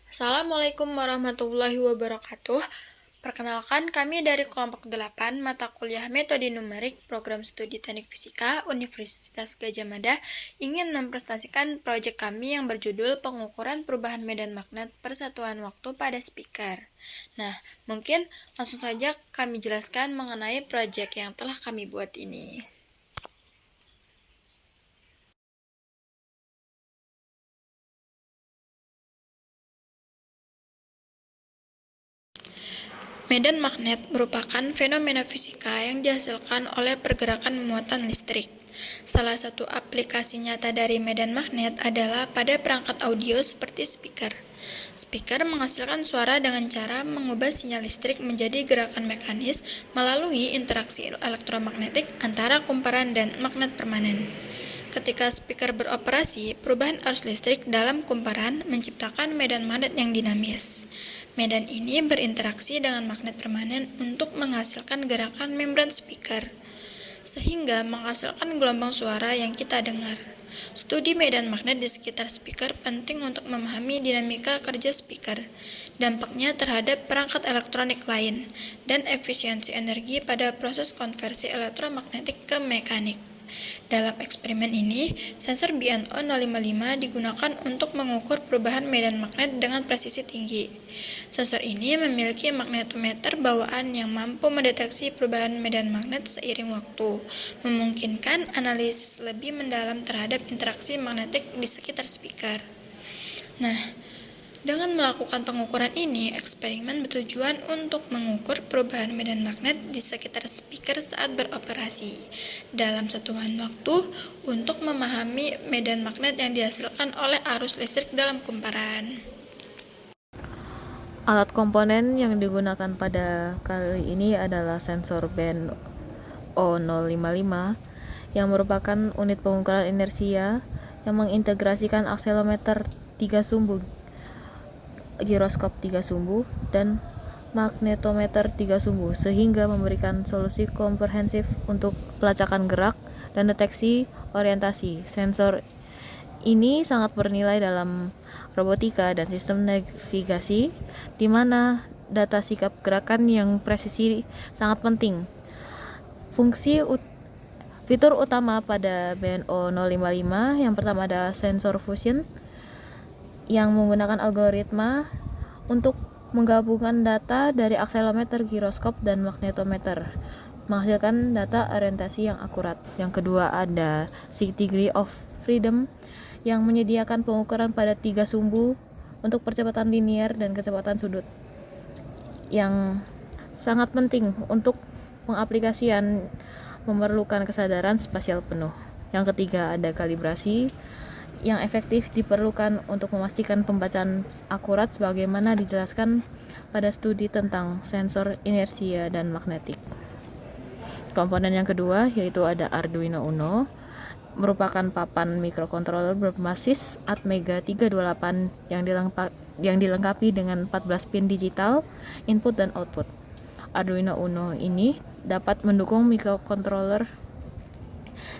Assalamualaikum warahmatullahi wabarakatuh. Perkenalkan, kami dari kelompok 8 mata kuliah Metode Numerik Program Studi Teknik Fisika Universitas Gadjah Mada ingin mempresentasikan proyek kami yang berjudul Pengukuran Perubahan Medan Magnet Persatuan Waktu pada Speaker. Nah, mungkin langsung saja kami jelaskan mengenai proyek yang telah kami buat ini. Medan magnet merupakan fenomena fisika yang dihasilkan oleh pergerakan muatan listrik. Salah satu aplikasi nyata dari medan magnet adalah pada perangkat audio seperti speaker. Speaker menghasilkan suara dengan cara mengubah sinyal listrik menjadi gerakan mekanis melalui interaksi elektromagnetik antara kumparan dan magnet permanen. Ketika speaker beroperasi, perubahan arus listrik dalam kumparan menciptakan medan magnet yang dinamis. Medan ini berinteraksi dengan magnet permanen untuk menghasilkan gerakan membran speaker, sehingga menghasilkan gelombang suara yang kita dengar. Studi medan magnet di sekitar speaker penting untuk memahami dinamika kerja speaker, dampaknya terhadap perangkat elektronik lain, dan efisiensi energi pada proses konversi elektromagnetik ke mekanik. Dalam eksperimen ini, sensor BNO 055 digunakan untuk mengukur perubahan medan magnet dengan presisi tinggi. Sensor ini memiliki magnetometer bawaan yang mampu mendeteksi perubahan medan magnet seiring waktu, memungkinkan analisis lebih mendalam terhadap interaksi magnetik di sekitar speaker. Nah, dengan melakukan pengukuran ini, eksperimen bertujuan untuk mengukur perubahan medan magnet di sekitar speaker saat beroperasi dalam satuan waktu untuk memahami medan magnet yang dihasilkan oleh arus listrik dalam kumparan. Alat komponen yang digunakan pada kali ini adalah sensor band O055 yang merupakan unit pengukuran inersia yang mengintegrasikan akselometer 3 sumbu, giroskop 3 sumbu, dan magnetometer 3 sumbu sehingga memberikan solusi komprehensif untuk pelacakan gerak dan deteksi orientasi. Sensor ini sangat bernilai dalam robotika dan sistem navigasi, di mana data sikap gerakan yang presisi sangat penting. Fitur utama pada BNO 055 yang pertama adalah sensor fusion yang menggunakan algoritma untuk menggabungkan data dari akselometer, giroskop, dan magnetometer, menghasilkan data orientasi yang akurat. Yang kedua ada degree of freedom yang menyediakan pengukuran pada 3 sumbu untuk percepatan linier dan kecepatan sudut, yang sangat penting untuk pengaplikasian memerlukan kesadaran spasial penuh. Yang ketiga ada kalibrasi yang efektif diperlukan untuk memastikan pembacaan akurat sebagaimana dijelaskan pada studi tentang sensor inersia dan magnetik. Komponen yang kedua yaitu ada Arduino Uno, merupakan papan mikrokontroler berbasis Atmega 328 yang dilengkapi dengan 14 pin digital input dan output. Arduino Uno ini dapat mendukung mikrokontroler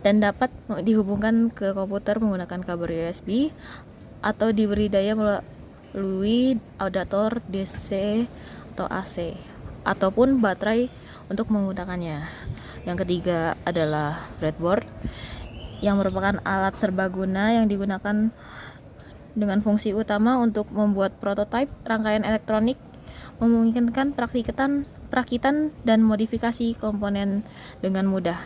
dan dapat dihubungkan ke komputer menggunakan kabel USB atau diberi daya melalui adaptor DC atau AC ataupun baterai untuk menggunakannya. Yang ketiga adalah breadboard yang merupakan alat serbaguna yang digunakan dengan fungsi utama untuk membuat prototipe rangkaian elektronik, memungkinkan perakitan dan modifikasi komponen dengan mudah.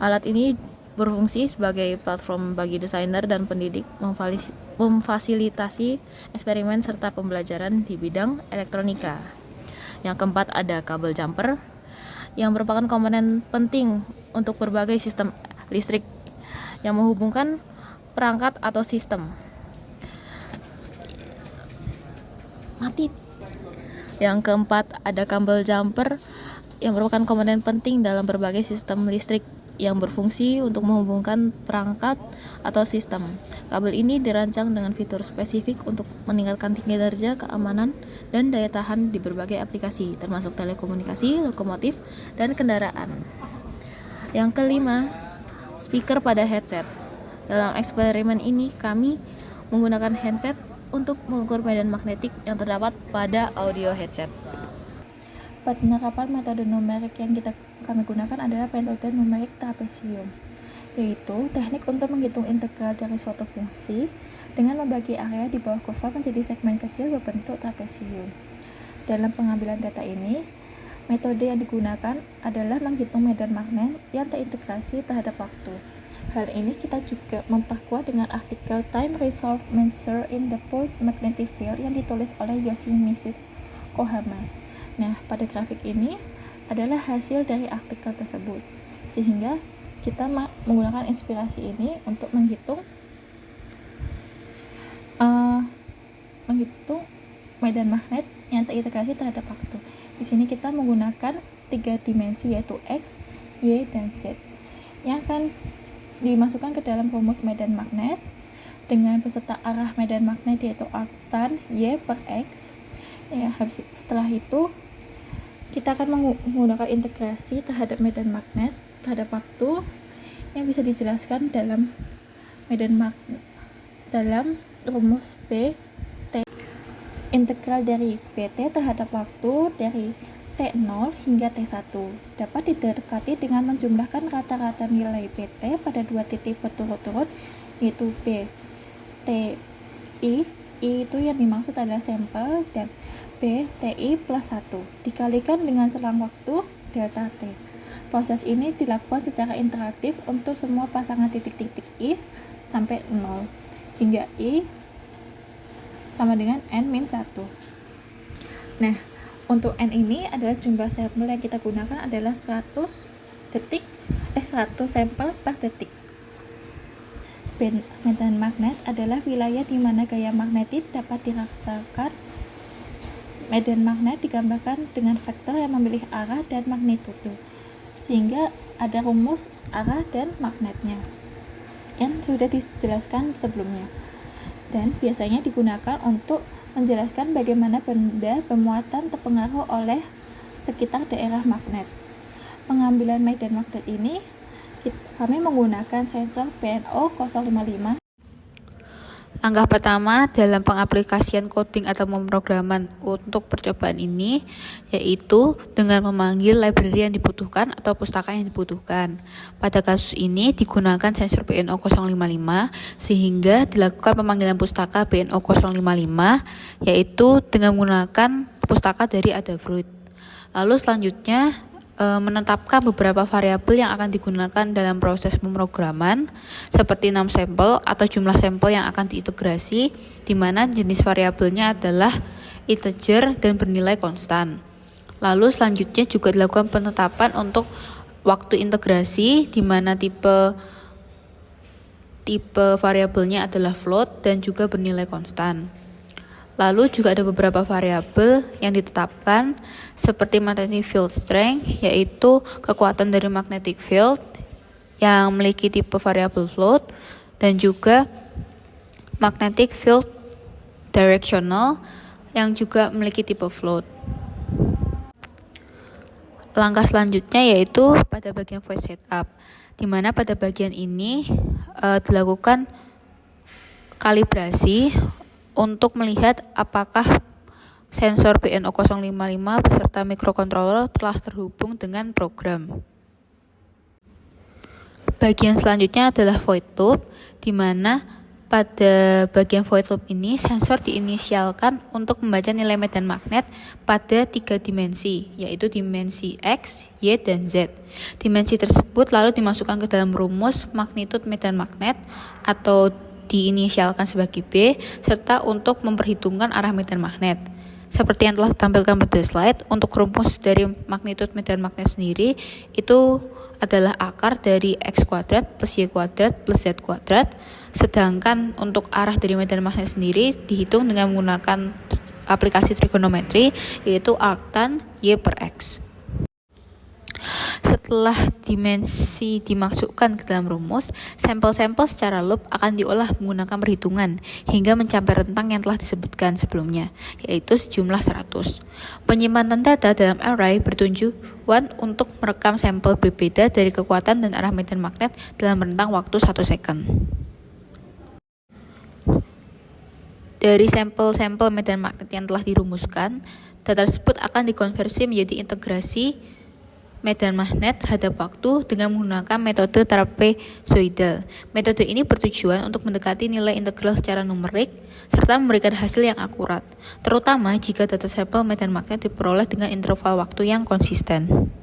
Alat ini berfungsi sebagai platform bagi desainer dan pendidik memfasilitasi eksperimen serta pembelajaran di bidang elektronika. Yang keempat ada kabel jumper yang merupakan komponen penting untuk berbagai sistem listrik yang menghubungkan perangkat atau sistem. Yang keempat ada kabel jumper yang merupakan komponen penting dalam berbagai sistem listrik yang berfungsi untuk menghubungkan perangkat atau sistem. Kabel ini dirancang dengan fitur spesifik untuk meningkatkan kinerja, keamanan, dan daya tahan di berbagai aplikasi, termasuk telekomunikasi, lokomotif, dan kendaraan. Yang kelima, speaker pada headset. Dalam eksperimen ini kami menggunakan headset untuk mengukur medan magnetik yang terdapat pada audio headset. Penerapan metode numerik yang kami gunakan adalah metode numerik trapesium, yaitu teknik untuk menghitung integral dari suatu fungsi dengan membagi area di bawah kurva menjadi segmen kecil berbentuk trapesium. Dalam pengambilan data ini, metode yang digunakan adalah menghitung medan magnet yang terintegrasi terhadap waktu. Hal ini kita juga memperkuat dengan artikel Time Resolved Measure in the Pulse Magnetic Field yang ditulis oleh Yoshimitsu Kohama. Nah, pada grafik ini adalah hasil dari artikel tersebut, sehingga kita menggunakan inspirasi ini untuk menghitung medan magnet yang terintegrasi terhadap waktu. Di sini kita menggunakan 3 dimensi yaitu X, Y, dan Z yang akan dimasukkan ke dalam rumus medan magnet dengan beserta arah medan magnet yaitu arctan Y per X. Ya, setelah itu kita akan menggunakan integrasi terhadap medan magnet terhadap waktu yang bisa dijelaskan dalam dalam rumus P T. Integral dari PT terhadap waktu dari T0 hingga T1 dapat didekati dengan menjumlahkan rata-rata nilai PT pada 2 titik berturut-turut, yaitu P, T, I itu yang dimaksud adalah sampel, dan P, TI plus 1 dikalikan dengan selang waktu delta T. Proses ini dilakukan secara interaktif untuk semua pasangan titik-titik I sampai 0 hingga I sama dengan N-1. Nah, untuk N ini adalah jumlah sampel yang kita gunakan adalah 100 sampel per detik. Medan magnet adalah wilayah di mana gaya magnetik dapat dirasakan. Medan magnet digambarkan dengan vektor yang memilih arah dan magnitudo, sehingga ada rumus arah dan magnetnya yang sudah dijelaskan sebelumnya, dan biasanya digunakan untuk menjelaskan bagaimana benda bermuatan terpengaruh oleh sekitar daerah magnet. Pengambilan medan magnet ini kami menggunakan sensor BNO 055. Langkah pertama dalam pengaplikasian coding atau pemrograman untuk percobaan ini yaitu dengan memanggil library yang dibutuhkan atau pustaka yang dibutuhkan. Pada kasus ini digunakan sensor BNO 055 sehingga dilakukan pemanggilan pustaka BNO 055 yaitu dengan menggunakan pustaka dari Adafruit. Lalu selanjutnya menetapkan beberapa variabel yang akan digunakan dalam proses pemrograman seperti 6 sampel atau jumlah sampel yang akan diintegrasi, di mana jenis variabelnya adalah integer dan bernilai konstan. Lalu selanjutnya juga dilakukan penetapan untuk waktu integrasi, di mana tipe variabelnya adalah float dan juga bernilai konstan. Lalu juga ada beberapa variabel yang ditetapkan seperti magnetic field strength, yaitu kekuatan dari magnetic field yang memiliki tipe variabel float, dan juga magnetic field directional yang juga memiliki tipe float. Langkah selanjutnya yaitu pada bagian voice setup, di mana pada bagian ini dilakukan kalibrasi untuk melihat apakah sensor BNO 055 beserta microcontroller telah terhubung dengan program. Bagian selanjutnya adalah void loop, di mana pada bagian void loop ini sensor diinisialkan untuk membaca nilai medan magnet pada 3 dimensi, yaitu dimensi X, Y, dan Z. Dimensi tersebut lalu dimasukkan ke dalam rumus magnitude medan magnet atau diinisialkan sebagai B, serta untuk memperhitungkan arah medan magnet. Seperti yang telah ditampilkan pada slide, untuk rumus dari magnitude medan magnet sendiri itu adalah akar dari X kuadrat plus Y kuadrat plus Z kuadrat, sedangkan untuk arah dari medan magnet sendiri dihitung dengan menggunakan aplikasi trigonometri, yaitu arctan Y per X. Setelah dimensi dimasukkan ke dalam rumus, sampel-sampel secara loop akan diolah menggunakan perhitungan hingga mencapai rentang yang telah disebutkan sebelumnya, yaitu sejumlah 100. Penyimpanan data dalam array bertujuan untuk merekam sampel berbeda dari kekuatan dan arah medan magnet dalam rentang waktu 1 second. Dari sampel-sampel medan magnet yang telah dirumuskan, data tersebut akan dikonversi menjadi integrasi medan magnet terhadap waktu dengan menggunakan metode trapezoidal. Metode ini bertujuan untuk mendekati nilai integral secara numerik serta memberikan hasil yang akurat, terutama jika data sampel medan magnet diperoleh dengan interval waktu yang konsisten.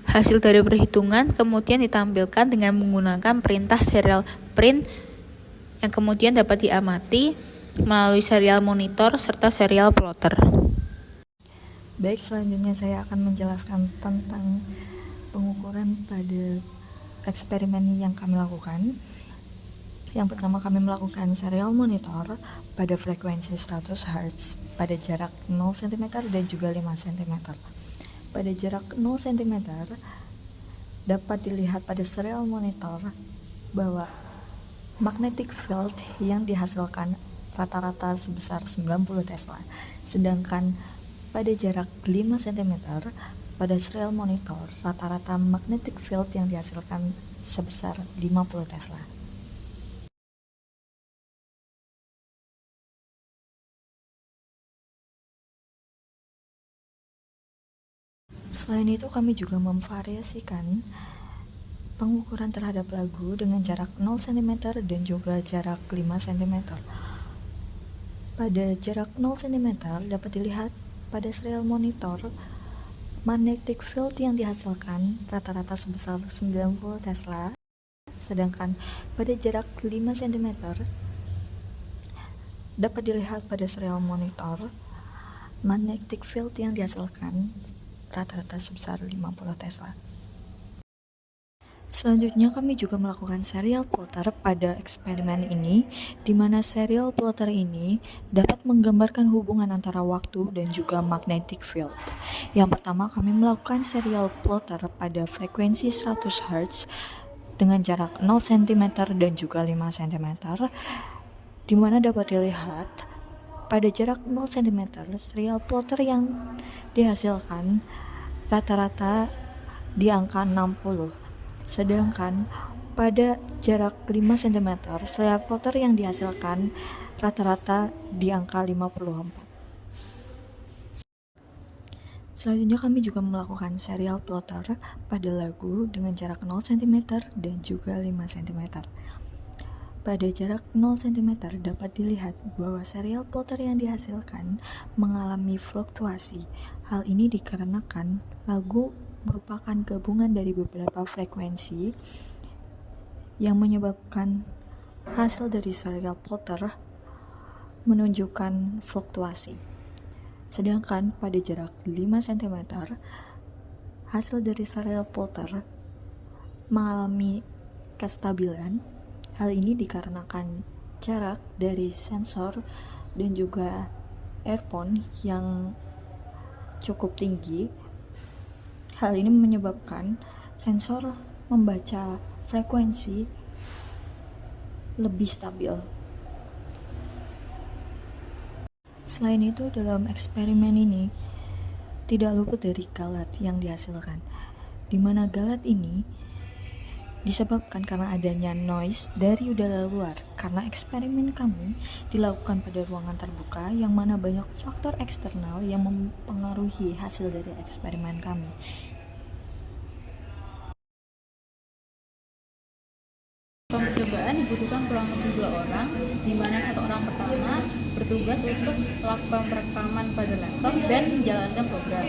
Hasil dari perhitungan kemudian ditampilkan dengan menggunakan perintah serial print yang kemudian dapat diamati melalui serial monitor serta serial plotter. Baik, selanjutnya saya akan menjelaskan tentang pengukuran pada eksperimen yang kami lakukan. Yang pertama, kami melakukan serial monitor pada frekuensi 100 Hz pada jarak 0 cm dan juga 5 cm. Pada jarak 0 cm dapat dilihat pada serial monitor bahwa magnetic field yang dihasilkan rata-rata sebesar 90 Tesla. Sedangkan pada jarak 5 cm pada serial monitor rata-rata magnetic field yang dihasilkan sebesar 50 Tesla. Selain itu, kami juga memvariasikan pengukuran terhadap lagu dengan jarak 0 cm dan juga jarak 5 cm. Pada jarak 0 cm dapat dilihat pada serial monitor magnetic field yang dihasilkan rata-rata sebesar 90 Tesla. Sedangkan pada jarak 5 cm dapat dilihat pada serial monitor magnetic field yang dihasilkan rata-rata sebesar 50 Tesla. Selanjutnya, kami juga melakukan serial plotter pada eksperimen ini, di mana serial plotter ini dapat menggambarkan hubungan antara waktu dan juga magnetic field. Yang pertama, kami melakukan serial plotter pada frekuensi 100 Hz dengan jarak 0 cm dan juga 5 cm, di mana dapat dilihat pada jarak 0 cm serial plotter yang dihasilkan rata-rata di angka 60. Sedangkan pada jarak 5 cm serial plotter yang dihasilkan rata-rata di angka 54. Selanjutnya, kami juga melakukan serial plotter pada lagu dengan jarak 0 cm dan juga 5 cm. Pada jarak 0 cm dapat dilihat bahwa serial plotter yang dihasilkan mengalami fluktuasi. Hal ini dikarenakan lagu merupakan gabungan dari beberapa frekuensi yang menyebabkan hasil dari serial plotter menunjukkan fluktuasi. Sedangkan pada jarak 5 cm hasil dari serial plotter mengalami kestabilan. Hal ini dikarenakan jarak dari sensor dan juga earphone yang cukup tinggi. Hal ini menyebabkan sensor membaca frekuensi lebih stabil. Selain itu, dalam eksperimen ini tidak luput dari galat yang dihasilkan, di mana galat ini disebabkan karena adanya noise dari udara luar. Karena eksperimen kami dilakukan pada ruangan terbuka yang mana banyak faktor eksternal yang mempengaruhi hasil dari eksperimen kami. Percobaan dibutuhkan kurang lebih 2 orang, di mana 1 orang pertama bertugas untuk melakukan perekaman pada laptop dan menjalankan program.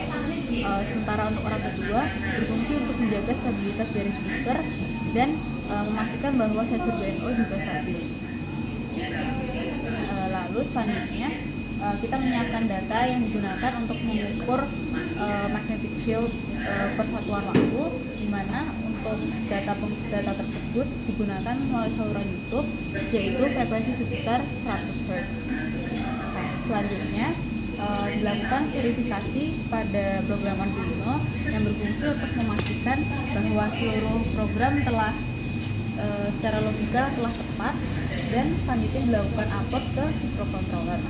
Sementara untuk orang kedua berfungsi untuk menjaga stabilitas dari speaker dan memastikan bahwa sensor BNO juga stabil. Lalu selanjutnya kita menyiapkan data yang digunakan untuk mengukur magnetic field persatuan waktu, di mana untuk data tersebut digunakan melalui saluran YouTube, yaitu frekuensi sebesar 100 Hz. Selanjutnya dilakukan verifikasi pada program Arduino yang berfungsi untuk memastikan bahwa seluruh program telah secara logika telah tepat, dan selanjutnya dilakukan upload ke microcontroller.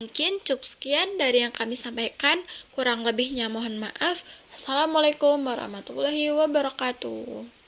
Mungkin cukup sekian dari yang kami sampaikan, kurang lebihnya mohon maaf. Assalamualaikum warahmatullahi wabarakatuh.